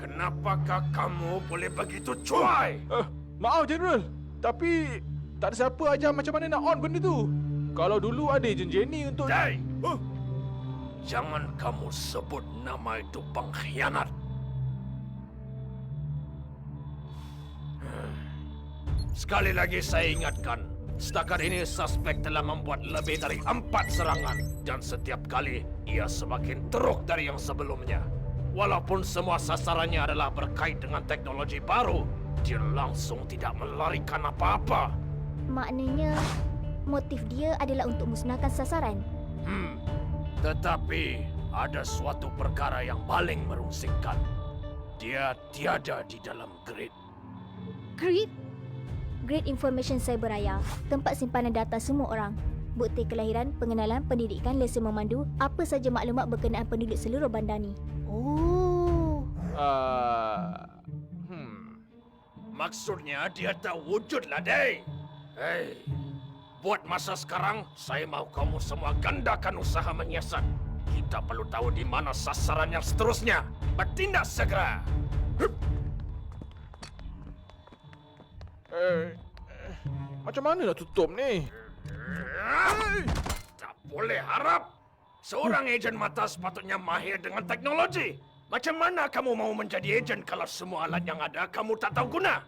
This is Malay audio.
Kenapakah kamu boleh begitu cuai? Maaf, General. Tapi tak ada siapa ajar macam mana nak on benda tu. Kalau dulu ada ejen Jenny untuk... Day! Jangan kamu sebut nama itu pengkhianat. Sekali lagi saya ingatkan, setakat ini suspek telah membuat lebih dari 4 serangan dan setiap kali ia semakin teruk dari yang sebelumnya. Walaupun semua sasarannya adalah berkait dengan teknologi baru, dia langsung tidak melarikan apa-apa. Maknanya, motif dia adalah untuk musnahkan sasaran. Tetapi ada suatu perkara yang paling merungsingkan. Dia tiada di dalam grid. Grid? Grid Information Cyberaya, tempat simpanan data semua orang. Bukti kelahiran, pengenalan, pendidikan, lesen memandu, apa saja maklumat berkenaan penduduk seluruh bandar ni. Oh. Maksudnya dia tak wujudlah, Day. Hei, buat masa sekarang, saya mahu kamu semua gandakan usaha menyiasat. Kita perlu tahu di mana sasaran yang seterusnya. Bertindak segera. Macam mana nak tutup ni? Tak boleh harap. Seorang ejen mata sepatutnya mahir dengan teknologi. Macam mana kamu mau menjadi ejen kalau semua alat yang ada kamu tak tahu guna?